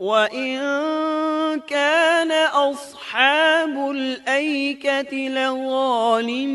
وَإِن كَانَ أَصْحَابُ الْأَيْكَةِ لَظَالِمِينَ،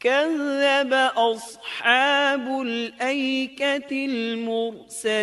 كَذَّبَ أَصْحَابُ الْأَيْكَةِ الْمُرْسَلِينَ،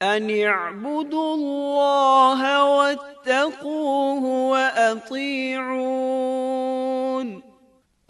أَنِ اعْبُدُوا اللَّهَ وَاتَّقُوهُ وَأَطِيعُونِ،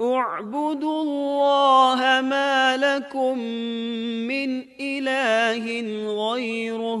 اعْبُدُوا اللَّهَ مَا لَكُم مِّنْ إِلَٰهٍ غَيْرُهُ،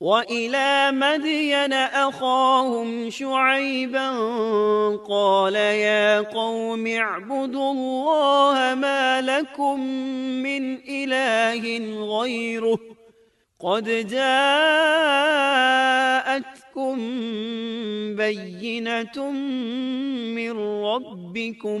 وَإِلَى مَدْيَنَ أَخَاهُمْ شُعَيْبًا قَالَ يَا قَوْمِ اعْبُدُوا اللَّهَ مَا لَكُم مِّنْ إِلَٰهٍ غَيْرُهُ قَدْ جَاءَتْكُم بَيِّنَةٌ مِّن رَّبِّكُمْ،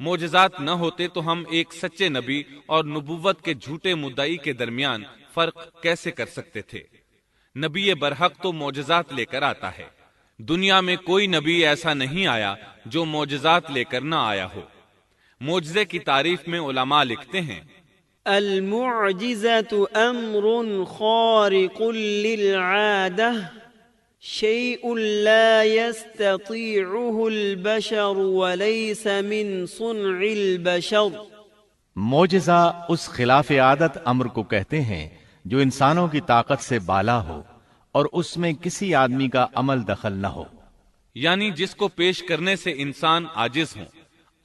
معجزات نہ ہوتے تو ہم ایک سچے نبی اور نبوت کے جھوٹے مدعی کے درمیان فرق کیسے کر سکتے تھے؟ نبی برحق تو معجزات لے کر آتا ہے، دنیا میں کوئی نبی ایسا نہیں آیا جو معجزات لے کر نہ آیا ہو۔ معجزے کی تعریف میں علماء لکھتے ہیں، المعجزة أمر خارق للعادة شيء لا يستطيعه البشر وليس من صنع البشر۔ معجزہ اس خلاف عادت امر کو کہتے ہیں جو انسانوں کی طاقت سے بالا ہو اور اس میں کسی آدمی کا عمل دخل نہ ہو، یعنی جس کو پیش کرنے سے انسان عاجز ہوں۔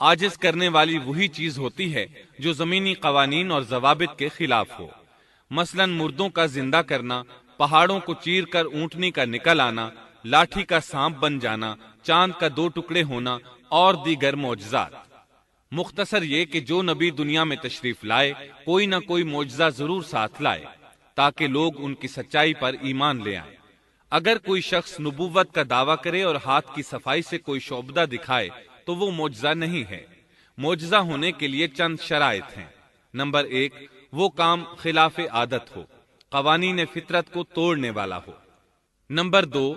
عاجز کرنے والی وہی چیز ہوتی ہے جو زمینی قوانین اور ضوابط کے خلاف ہو، مثلا مردوں کا زندہ کرنا، پہاڑوں کو چیر کر اونٹنی کا نکل آنا، لاٹھی کا سانپ بن جانا، چاند کا 2 ٹکڑے ہونا اور دیگر معجزات۔ مختصر یہ کہ جو نبی دنیا میں تشریف لائے کوئی نہ کوئی معجزہ ضرور ساتھ لائے تاکہ لوگ ان کی سچائی پر ایمان لے آئیں۔ اگر کوئی شخص نبوت کا دعویٰ کرے اور ہاتھ کی صفائی سے کوئی شعبدہ دکھائے تو وہ معجزہ نہیں ہے۔ معجزہ ہونے کے لیے چند شرائط ہیں۔ نمبر 1، وہ کام خلاف عادت ہو، قوانین فطرت کو توڑنے والا ہو۔ نمبر 2،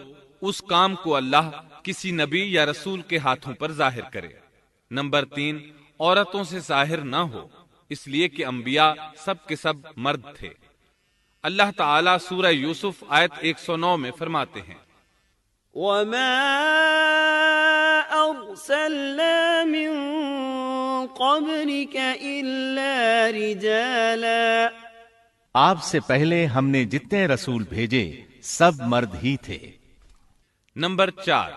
اس کام کو اللہ کسی نبی یا رسول کے ہاتھوں پر ظاہر کرے۔ نمبر 3، عورتوں سے ظاہر نہ ہو، اس لیے کہ انبیاء سب کے سب مرد تھے۔ اللہ تعالیٰ سورہ یوسف آیت 109 میں فرماتے ہیں، وَمَا أَرْسَلْنَا مِن قَبْلِكَ إِلَّا رِجَالًا۔ آپ سے پہلے ہم نے جتنے رسول بھیجے سب مرد ہی تھے۔ نمبر 4،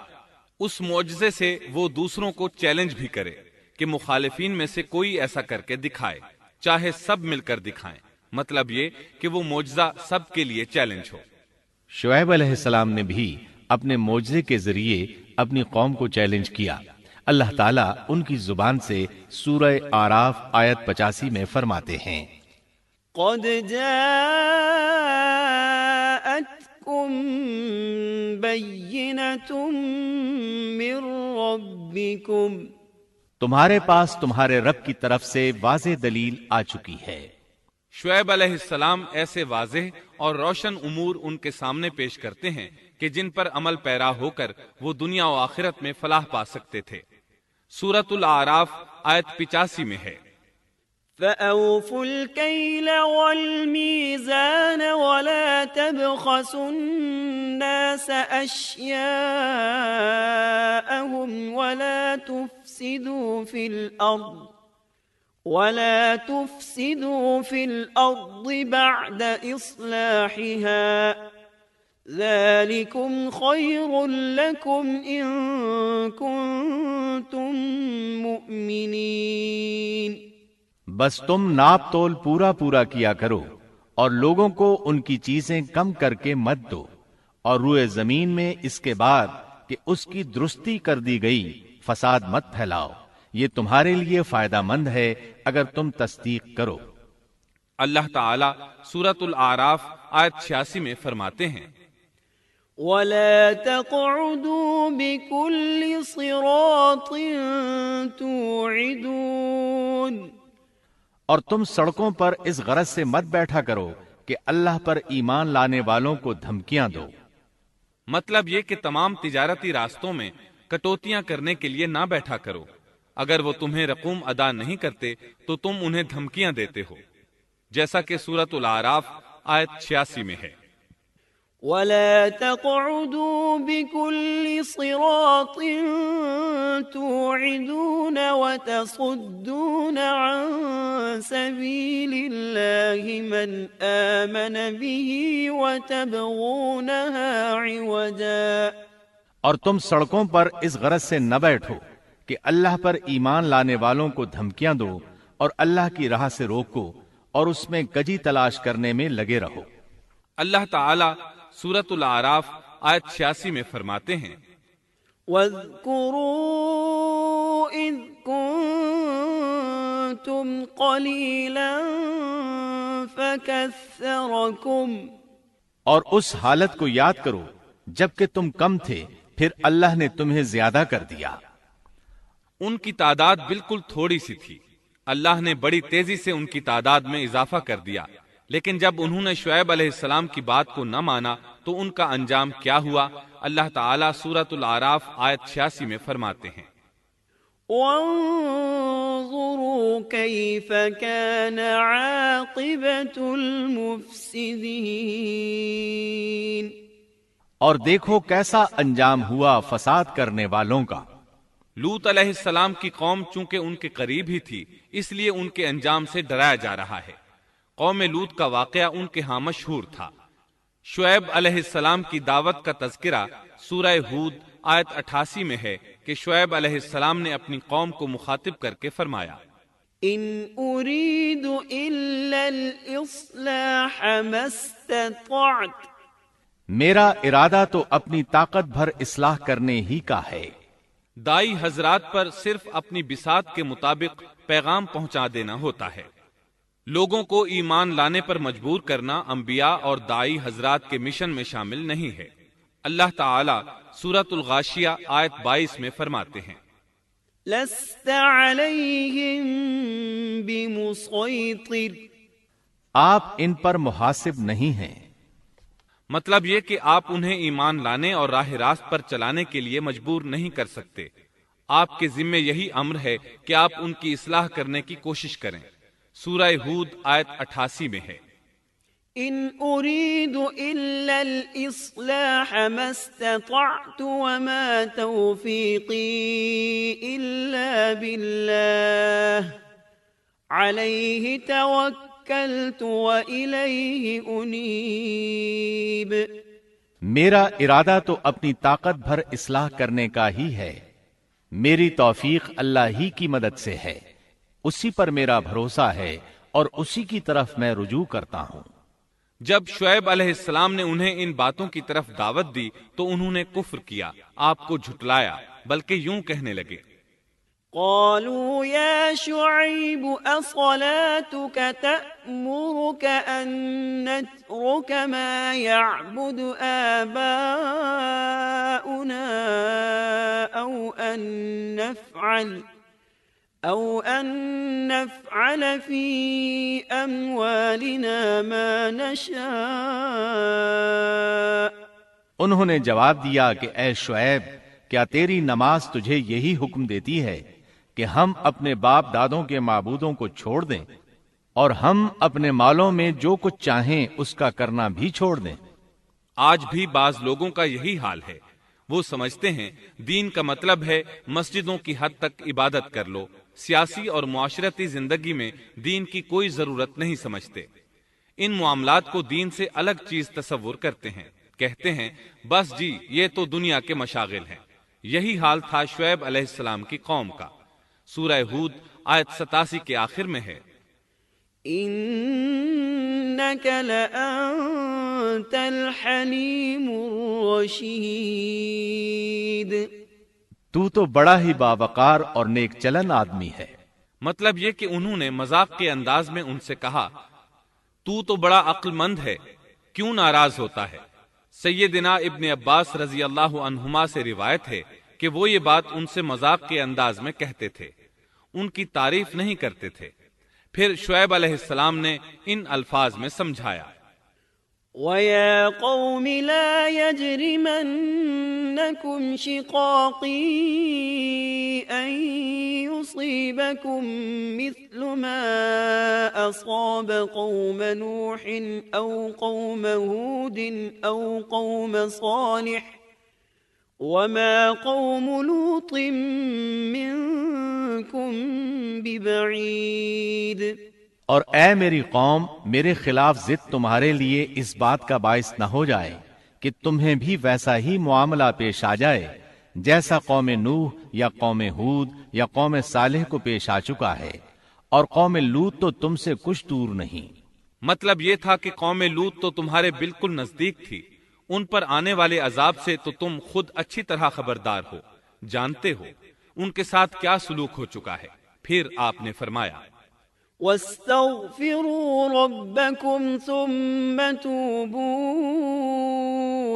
اس معجزے سے وہ دوسروں کو چیلنج بھی کرے کہ مخالفین میں سے کوئی ایسا کر کے دکھائے، چاہے سب مل کر دکھائیں، مطلب یہ کہ وہ معجزہ سب کے لیے چیلنج ہو۔ شعیب علیہ السلام نے بھی اپنے معجزے کے ذریعے اپنی قوم کو چیلنج کیا۔ اللہ تعالیٰ ان کی زبان سے سورہ آراف آیت 85 میں فرماتے ہیں، قد جاءتكم بينة من ربكم، تمہارے پاس تمہارے رب کی طرف سے واضح دلیل آ چکی ہے۔ شعیب علیہ السلام ایسے واضح اور روشن امور ان کے سامنے پیش کرتے ہیں کہ جن پر عمل پیرا ہو کر وہ دنیا و آخرت میں فلاح پا سکتے تھے۔ سورۃ الاعراف آیت 85 میں ہے، فَأَوْفُوا الْكَيْلَ وَالْمِيزَانَ وَلَا تَبْخَسُوا النَّاسَ أَشْيَاءَهُمْ وَلَا تُفْسِدُوا فِي الْأَرْضِ بَعْدَ إِصْلَاحِهَا ذَلِكُمْ خَيْرٌ لَكُمْ إِن كُنتُم مُؤْمِنِينَ۔ بس تم ناپ تول پورا کیا کرو اور لوگوں کو ان کی چیزیں کم کر کے مت دو، اور روئے زمین میں اس کے بعد کہ اس کی درستی کر دی گئی فساد مت پھیلاؤ، یہ تمہارے لیے فائدہ مند ہے اگر تم تصدیق کرو۔ اللہ تعالیٰ سورۃ الاعراف آیت 86 میں فرماتے ہیں، وَلَا تَقْعُدُوا بِكُلِّ صِرَاطٍ تُوعِدُونَ، اور تم سڑکوں پر اس غرض سے مت بیٹھا کرو کہ اللہ پر ایمان لانے والوں کو دھمکیاں دو۔ مطلب یہ کہ تمام تجارتی راستوں میں کٹوتیاں کرنے کے لیے نہ بیٹھا کرو، اگر وہ تمہیں رقوم ادا نہیں کرتے تو تم انہیں دھمکیاں دیتے ہو، جیسا کہ سورۃ الاعراف آیت 86 میں ہے، وَلَا تَقْعُدُوا بِكُلِّ صِرَاطٍ تُوعِدُونَ وَتَصُدُّونَ عَن سَبِيلِ اللَّهِ مَنْ آمَنَ بِهِ وَتَبْغُونَهَا عِوَجًا، اور تم سڑکوں پر اس غرض سے نہ بیٹھو کہ اللہ پر ایمان لانے والوں کو دھمکیاں دو اور اللہ کی راہ سے روکو اور اس میں کجی تلاش کرنے میں لگے رہو۔ اللہ تعالیٰ سورۃ الاعراف آیت 86 میں فرماتے ہیں، وَاذْكُرُوا إِذْ كُنتُمْ قَلِيلًا فَكَثَّرَكُمْ، اور اس حالت کو یاد کرو جبکہ تم کم تھے پھر اللہ نے تمہیں زیادہ کر دیا۔ ان کی تعداد بالکل تھوڑی سی تھی، اللہ نے بڑی تیزی سے ان کی تعداد میں اضافہ کر دیا، لیکن جب انہوں نے شعیب علیہ السلام کی بات کو نہ مانا تو ان کا انجام کیا ہوا؟ اللہ تعالیٰ سورۃ الاعراف آیت 86 میں فرماتے ہیں، وانظروا كيف كان عاقبة المفسدين، اور دیکھو کیسا انجام ہوا فساد کرنے والوں کا۔ لوط علیہ السلام کی قوم چونکہ ان کے قریب ہی تھی، اس لیے ان کے انجام سے ڈرایا جا رہا ہے۔ قوم لوط کا واقعہ ان کے ہاں مشہور تھا۔ شعیب علیہ السلام کی دعوت کا تذکرہ سورہ ہود آیت 88 میں ہے کہ شعیب علیہ السلام نے اپنی قوم کو مخاطب کر کے فرمایا، ان اريد الا الاصلاح ما استطعت، میرا ارادہ تو اپنی طاقت بھر اصلاح کرنے ہی کا ہے۔ دائی حضرات پر صرف اپنی بساط کے مطابق پیغام پہنچا دینا ہوتا ہے۔ لوگوں کو ایمان لانے پر مجبور کرنا انبیاء اور دائی حضرات کے مشن میں شامل نہیں ہے۔ اللہ تعالیٰ سورۃ الغاشیہ آیت 22 میں فرماتے ہیں، لست عليهم بمسيطر، آپ ان پر محاسب نہیں ہیں۔ مطلب یہ کہ آپ انہیں ایمان لانے اور راہ راست پر چلانے کے لیے مجبور نہیں کر سکتے۔ آپ کے ذمے یہی امر ہے کہ آپ ان کی اصلاح کرنے کی کوشش کریں۔ سورہ ہود آیت 88 میں ہے، ان اريد الا الاصلاح ما استطعت وما توفيقي الا بالله عليه توكلت واليه انيب، میرا ارادہ تو اپنی طاقت بھر اصلاح کرنے کا ہی ہے، میری توفیق اللہ ہی کی مدد سے ہے، اسی پر میرا بھروسہ ہے اور اسی کی طرف میں رجوع کرتا ہوں۔ جب شعیب علیہ السلام نے انہیں ان باتوں کی طرف دعوت دی تو انہوں نے کفر کیا، آپ کو جھٹلایا، بلکہ یوں کہنے لگے، قالوا يا شعيب أصلاتك تأمرك أن نترك ما يعبد آباؤنا أو أن نفعل في أموالنا ما نشاء۔ انہوں نے جواب دیا کہ اے شعیب، کیا تیری نماز تجھے یہی حکم دیتی ہے کہ ہم اپنے باپ دادوں کے معبودوں کو چھوڑ دیں اور ہم اپنے مالوں میں جو کچھ چاہیں اس کا کرنا بھی چھوڑ دیں؟ آج بھی بعض لوگوں کا یہی حال ہے۔ وہ سمجھتے ہیں دین کا مطلب ہے مسجدوں کی حد تک عبادت کر لو، سیاسی اور معاشرتی زندگی میں دین کی کوئی ضرورت نہیں سمجھتے۔ ان معاملات کو دین سے الگ چیز تصور کرتے ہیں، کہتے ہیں بس جی یہ تو دنیا کے مشاغل ہیں۔ یہی حال تھا شعیب علیہ السلام کی قوم کا۔ سورہ ہود آیت 87 کے آخر میں ہے، إنك لأنت الحليم الرشيد، تو تو بڑا ہی باوقار اور نیک چلن آدمی ہے۔ مطلب یہ کہ انہوں نے مذاق کے انداز میں ان سے کہا، تو تو بڑا عقل مند ہے، کیوں ناراض ہوتا ہے؟ سیدنا ابن عباس رضی اللہ عنہما سے روایت ہے کہ وہ یہ بات ان سے مذاق کے انداز میں کہتے تھے، ان کی تعریف نہیں کرتے تھے۔ پھر شعیب علیہ السلام نے ان الفاظ میں سمجھایا، وَيَا قَوْمِ لَا يَجْرِمَنَّكُمْ شِقَاقِي أَن يُصِيبَكُم مِّثْلُ مَا أَصَابَ قَوْمَ نُوحٍ أَوْ قَوْمَ هُودٍ أَوْ قَوْمَ صَالِحٍ وَمَا قَوْمُ لُوطٍ مِّنكُم بِبَعِيدٍ۔ اور اے میری قوم، میرے خلاف ضد تمہارے لیے اس بات کا باعث نہ ہو جائے کہ تمہیں بھی ویسا ہی معاملہ پیش آ جائے جیسا قوم نوح یا قوم ہود یا قوم صالح کو پیش آ چکا ہے، اور قوم لوط تو تم سے کچھ دور نہیں۔ مطلب یہ تھا کہ قوم لوط تو تمہارے بالکل نزدیک تھی، ان پر آنے والے عذاب سے تو تم خود اچھی طرح خبردار ہو، جانتے ہو ان کے ساتھ کیا سلوک ہو چکا ہے۔ پھر آپ نے فرمایا، وَاسْتَغْفِرُوا رَبَّكُمْ ثُمَّ تُوبُوا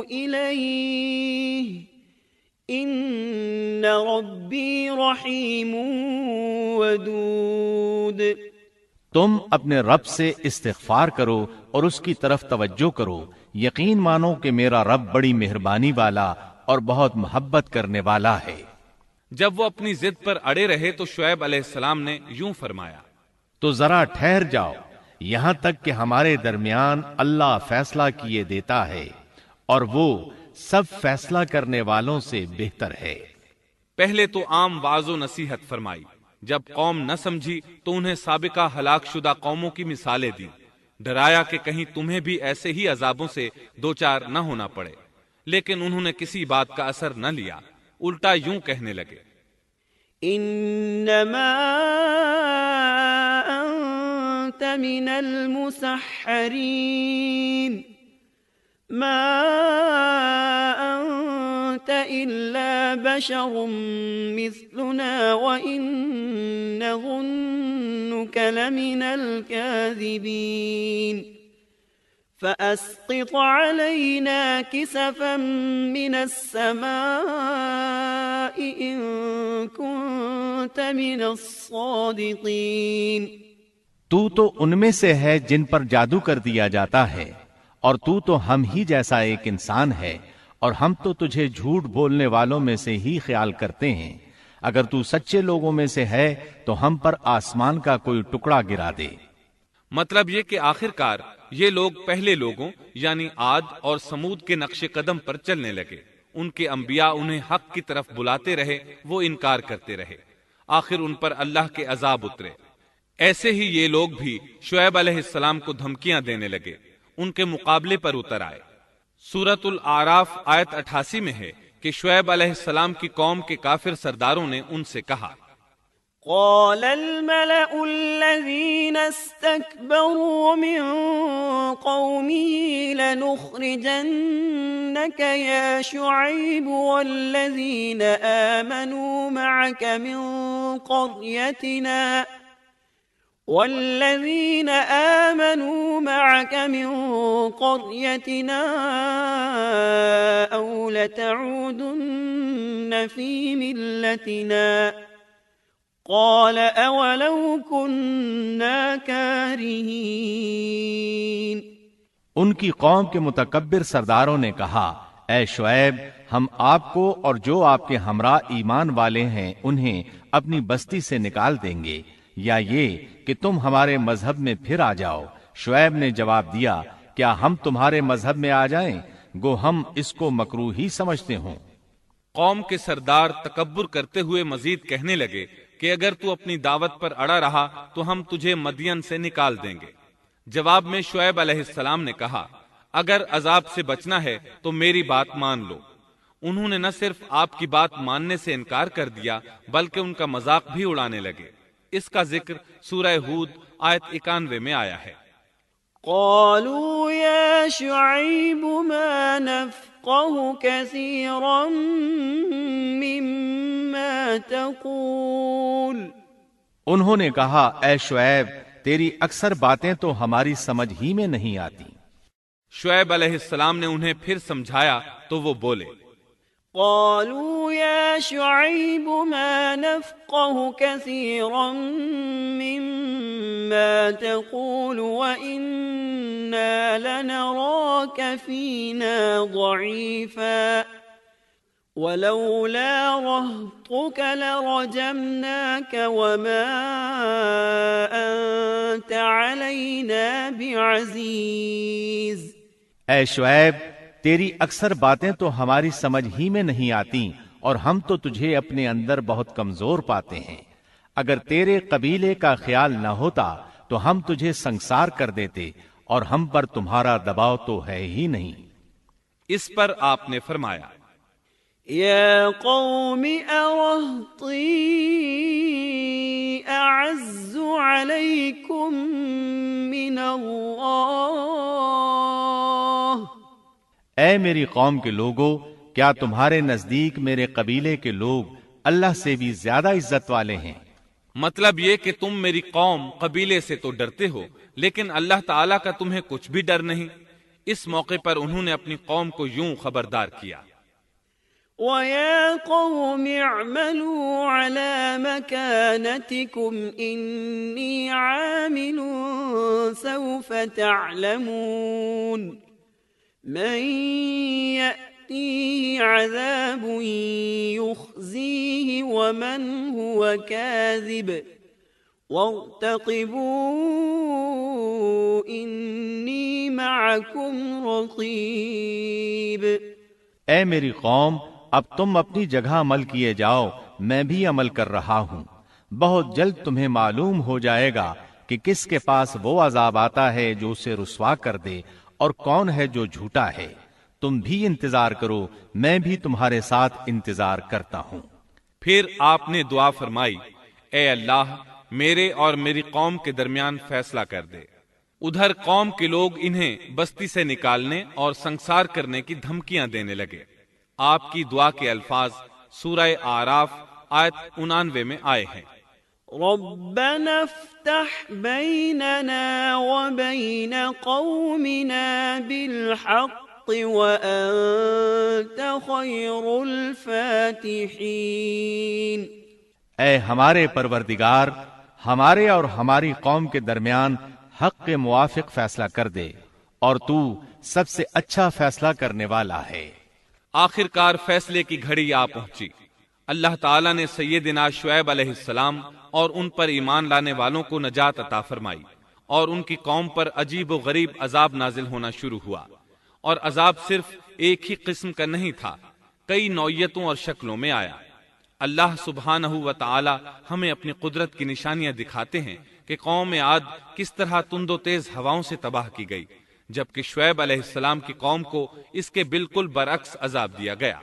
إِلَيْهِ ان ربی رحیم ودود۔ تم اپنے رب سے استغفار کرو اور اس کی طرف توجہ کرو، یقین مانو کہ میرا رب بڑی مہربانی والا اور بہت محبت کرنے والا ہے۔ جب وہ اپنی ضد پر اڑے رہے تو شعیب علیہ السلام نے یوں فرمایا، تو ذرا ٹھہر جاؤ یہاں تک کہ ہمارے درمیان اللہ فیصلہ کیے دیتا ہے، اور وہ سب فیصلہ کرنے والوں سے بہتر ہے۔ پہلے تو عام واعظ و نصیحت فرمائی، جب قوم نہ سمجھی تو انہیں سابقہ ہلاک شدہ قوموں کی مثالیں دی، ڈرایا کہ کہیں تمہیں بھی ایسے ہی عذابوں سے دوچار نہ ہونا پڑے، لیکن انہوں نے کسی بات کا اثر نہ لیا، الٹا یوں کہنے لگے، انما انت من المسحرین ما انت الا بشر مثلنا وان نظنك لمن الكاذبین فأسقط علينا كسفا من السماء إن كنت من الصادقين۔ تو ان میں سے ہے جن پر جادو کر دیا جاتا ہے، اور تو ہم ہی جیسا ایک انسان ہے، اور ہم تو تجھے جھوٹ بولنے والوں میں سے ہی خیال کرتے ہیں۔ اگر تو سچے لوگوں میں سے ہے تو ہم پر آسمان کا کوئی ٹکڑا گرا دے۔ مطلب یہ کہ آخرکار یہ لوگ پہلے لوگوں یعنی عاد اور سمود کے نقش قدم پر چلنے لگے، ان کے انبیاء انہیں حق کی طرف بلاتے رہے، وہ انکار کرتے رہے، آخر ان پر اللہ کے عذاب اترے۔ ایسے ہی یہ لوگ بھی شعیب علیہ السلام کو دھمکیاں دینے لگے، ان کے مقابلے پر اتر آئے۔ سورۃ الاعراف آیت 88 میں ہے کہ شعیب علیہ السلام کی قوم کے کافر سرداروں نے ان سے کہا، قال الملأ الذين استكبروا من قومه لنخرجنك يا شعيب والذين آمنوا معك من قريتنا أو لتعودن في ملتنا قال اولو كنا كارهين۔ ان کی قوم کے متکبر سرداروں نے کہا، اے شعیب، ہم آپ کو اور جو آپ کے ہمراہ ایمان والے ہیں انہیں اپنی بستی سے نکال دیں گے، یا یہ کہ تم ہمارے مذہب میں پھر آ جاؤ۔ شعیب نے جواب دیا، کیا ہم تمہارے مذہب میں آ جائیں؟ گو ہم اس کو مکروہ ہی سمجھتے ہوں۔ قوم کے سردار تکبر کرتے ہوئے مزید کہنے لگے کہ اگر تو اپنی دعوت پر اڑا رہا تو ہم تجھے مدین سے نکال دیں گے۔ جواب میں شعیب علیہ السلام نے کہا، اگر عذاب سے بچنا ہے تو میری بات مان لو۔ انہوں نے نہ صرف آپ کی بات ماننے سے انکار کر دیا بلکہ ان کا مذاق بھی اڑانے لگے۔ اس کا ذکر سورہ ہود آیت 91 میں آیا ہے۔ قالوا يا شعيب ما نفقه كثيرا مما تقول۔ انہوں نے کہا، اے شعیب، تیری اکثر باتیں تو ہماری سمجھ ہی میں نہیں آتی۔ شعیب علیہ السلام نے انہیں پھر سمجھایا تو وہ بولے، قالوا يا شعيب ما نفقه كثيرا مما تقول وإنا لنراك فينا ضعيفا ولولا رهطك لرجمناك وما أنت علينا بعزيز۔ اے شعیب، تیری اکثر باتیں تو ہماری سمجھ ہی میں نہیں آتی، اور ہم تو تجھے اپنے اندر بہت کمزور پاتے ہیں۔ اگر تیرے قبیلے کا خیال نہ ہوتا تو ہم تجھے سنسار کر دیتے، اور ہم پر تمہارا دباؤ تو ہے ہی نہیں۔ اس پر آپ نے فرمایا، یا قوم ارہطی اعز علیکم من اللہ۔ اے میری قوم کے لوگو، کیا تمہارے نزدیک میرے قبیلے کے لوگ اللہ سے بھی زیادہ عزت والے ہیں؟ مطلب یہ کہ تم میری قوم قبیلے سے تو ڈرتے ہو لیکن اللہ تعالیٰ کا تمہیں کچھ بھی ڈر نہیں۔ اس موقع پر انہوں نے اپنی قوم کو یوں خبردار کیا، وَيَا قَوْمِ اعْمَلُوا عَلَى مَكَانَتِكُمْ إِنِّي عَامِلٌ سَوْفَ تَعْلَمُونَ مَن يَأْتِيهِ عَذَابٌ يُخْزِيهِ وَمَنْ هُوَ كَاذِبٌ وَارْتَقِبُوا إِنِّي مَعَكُمْ رَقِيبٌ۔ اے میری قوم، اب تم اپنی جگہ عمل کیے جاؤ، میں بھی عمل کر رہا ہوں۔ بہت جلد تمہیں معلوم ہو جائے گا کہ کس کے پاس وہ عذاب آتا ہے جو اسے رسوا کر دے اور کون ہے جو جھوٹا ہے۔ تم بھی انتظار کرو، میں بھی تمہارے ساتھ انتظار کرتا ہوں۔ پھر آپ نے دعا فرمائی، اے اللہ میرے اور میری قوم کے درمیان فیصلہ کر دے۔ ادھر قوم کے لوگ انہیں بستی سے نکالنے اور سنسار کرنے کی دھمکیاں دینے لگے۔ آپ کی دعا کے الفاظ سورہ اعراف آیت 99 میں آئے ہیں۔ ربنا افتح بیننا وبین قومنا بالحق وانت خیر الفاتحین۔ اے ہمارے پروردگار، ہمارے اور ہماری قوم کے درمیان حق کے موافق فیصلہ کر دے، اور تو سب سے اچھا فیصلہ کرنے والا ہے۔ آخر کار فیصلے کی گھڑی آ پہنچی۔ اللہ تعالیٰ نے سیدنا شعیب علیہ السلام اور ان پر ایمان لانے والوں کو نجات عطا فرمائی، اور ان کی قوم پر عجیب و غریب عذاب نازل ہونا شروع ہوا، اور عذاب صرف ایک ہی قسم کا نہیں تھا، کئی نوعیتوں اور شکلوں میں آیا۔ اللہ سبحانہ و تعالی ہمیں اپنی قدرت کی نشانیاں دکھاتے ہیں کہ قوم عاد کس طرح تند و تیز ہواؤں سے تباہ کی گئی، جبکہ شعیب علیہ السلام کی قوم کو اس کے بالکل برعکس عذاب دیا گیا۔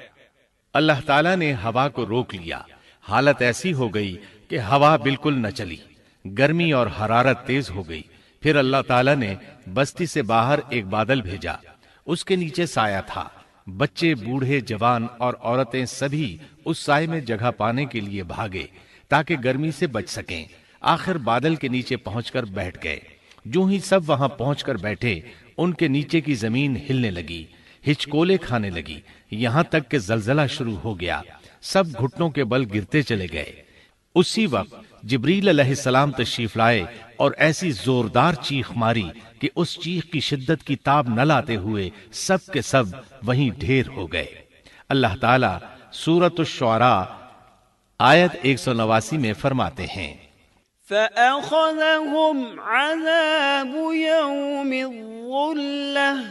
اللہ تعالیٰ نے ہوا کو روک لیا، حالت ایسی ہو گئی کہ ہوا بالکل نہ چلی، گرمی اور حرارت تیز ہو گئی۔ پھر اللہ تعالیٰ نے بستی سے باہر ایک بادل بھیجا، اس کے نیچے سایہ تھا، بچے، بوڑھے، جوان اور عورتیں سبھی اس سائے میں جگہ پانے کے لیے بھاگے تاکہ گرمی سے بچ سکیں۔ آخر بادل کے نیچے پہنچ کر بیٹھ گئے۔ جو ہی سب وہاں پہنچ کر بیٹھے، ان کے نیچے کی زمین ہلنے لگی، ہچکولے کھانے لگی، یہاں تک کہ زلزلہ شروع ہو گیا۔ سب گھٹنوں کے بل گرتے چلے گئے۔ اسی وقت جبریل علیہ السلام تشریف لائے اور ایسی زوردار چیخ ماری کہ اس چیخ کی شدت کی تاب نہ لاتے ہوئے سب کے سب وہیں ڈھیر ہو گئے۔ اللہ تعالیٰ سورۃ الشعراء آیت 189 میں فرماتے ہیں، فَأَخَذَهُمْ عَذَابُ يَوْمِ الظُّلَّةِ،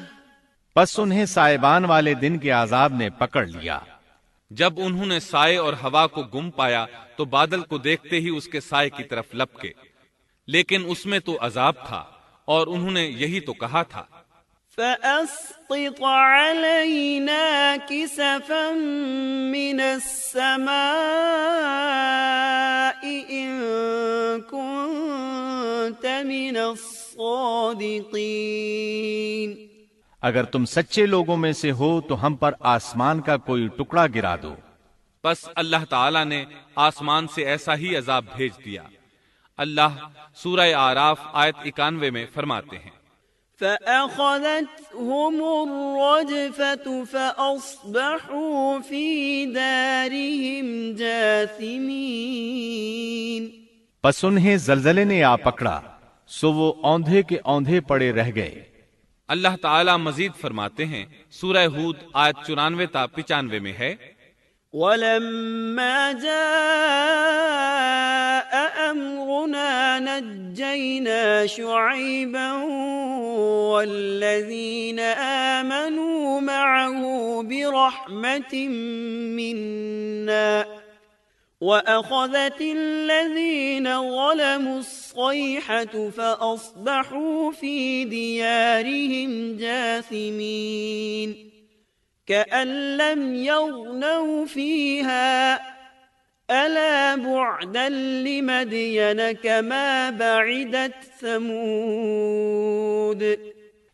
پس انہیں سائبان والے دن کے عذاب نے پکڑ لیا۔ جب انہوں نے سائے اور ہوا کو گم پایا تو بادل کو دیکھتے ہی اس کے سائے کی طرف لپکے، لیکن اس میں تو عذاب تھا، اور انہوں نے یہی تو کہا تھا، فَأَسْقِطْ عَلَيْنَا كِسَفًا مِّنَ السَّمَاءِ إِن كُنتَ مِنَ الصَّادِقِينَ۔ اگر تم سچے لوگوں میں سے ہو تو ہم پر آسمان کا کوئی ٹکڑا گرا دو۔ بس اللہ تعالیٰ نے آسمان سے ایسا ہی عذاب بھیج دیا۔ اللہ سورہ اعراف آیت 91 میں فرماتے ہیں، فَأَخَذَتْهُمُ الرَّجْفَةُ فَأَصْبَحُوا فِي دَارِهِمْ جَاثِمِينَ۔ پس انہیں زلزلے نے آ پکڑا، سو وہ اوندھے کے اوندھے پڑے رہ گئے۔ اللہ تعالیٰ مزید فرماتے ہیں، سورہ ہود آیت 94 تا 95 میں ہے، وَلَمَّا جَاءَ أَمْرُنَا نَجَّيْنَا شُعَيْبًا وَالَّذِينَ آمَنُوا مَعَهُ بِرَحْمَةٍ مِّنَّا وَأَخَذَتِ الَّذِينَ ظَلَمُوا الصَّيْحَةُ فَأَصْبَحُوا فِي دِيَارِهِمْ جَاثِمِينَ كَأَن لَّمْ يَغْنَوْا فِيهَا أَلَا بُعْدًا لِّمَدْيَنَ كَمَا بَعِدَتْ ثَمُودُ۔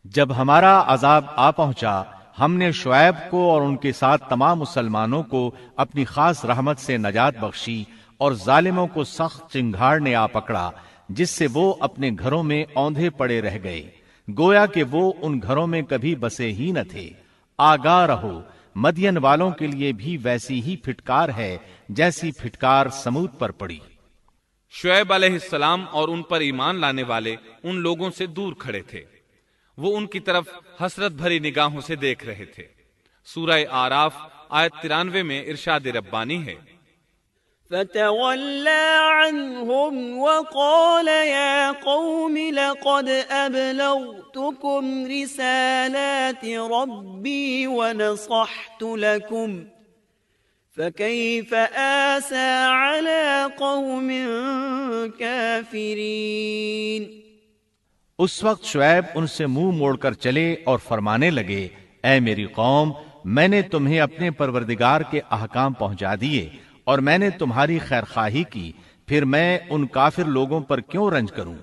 جب ہمارا عذاب آ پہنچا، ہم نے شعیب کو اور ان کے ساتھ تمام مسلمانوں کو اپنی خاص رحمت سے نجات بخشی، اور ظالموں کو سخت چنگھاڑ نے آ پکڑا جس سے وہ اپنے گھروں میں اوندھے پڑے رہ گئے، گویا کہ وہ ان گھروں میں کبھی بسے ہی نہ تھے۔ آگاہ رہو، مدین والوں کے لیے بھی ویسی ہی پھٹکار ہے جیسی پھٹکار سمود پر پڑی۔ شعیب علیہ السلام اور ان پر ایمان لانے والے ان لوگوں سے دور کھڑے تھے، وہ ان کی طرف حسرت بھری نگاہوں سے دیکھ رہے تھے۔ سورہ آراف آیت 93 میں ارشاد ربانی ہے، فتولى عنهم وقال يا قوم لقد أبلغتكم رسالات ربي ونصحت لكم فكيف آسى على قوم كافرين۔ اس وقت شعیب ان سے منہ موڑ کر چلے اور فرمانے لگے، اے میری قوم، میں نے تمہیں اپنے پروردگار کے احکام پہنچا دیے اور میں نے تمہاری خیر خواہی کی، پھر میں ان کافر لوگوں پر کیوں رنج کروں؟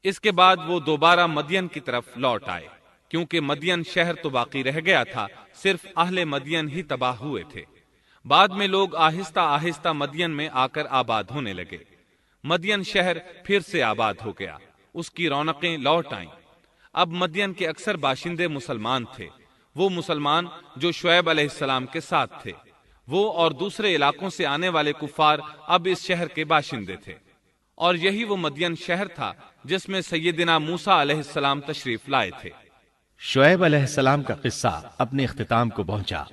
اس کے بعد وہ دوبارہ مدین کی طرف لوٹ آئے، کیونکہ مدین شہر تو باقی رہ گیا تھا، صرف اہل مدین ہی تباہ ہوئے تھے۔ بعد میں لوگ آہستہ آہستہ مدین میں آ کر آباد ہونے لگے۔ مدین شہر پھر سے آباد ہو گیا، اس کی رونقیں لوٹ آئیں۔ اب مدین کے اکثر باشندے مسلمان تھے، وہ مسلمان جو شعیب علیہ السلام کے ساتھ تھے۔ وہ اور دوسرے علاقوں سے آنے والے کفار اب اس شہر کے باشندے تھے، اور یہی وہ مدین شہر تھا جس میں سیدنا موسیٰ علیہ السلام تشریف لائے تھے۔ شعیب علیہ السلام کا قصہ اپنے اختتام کو پہنچا۔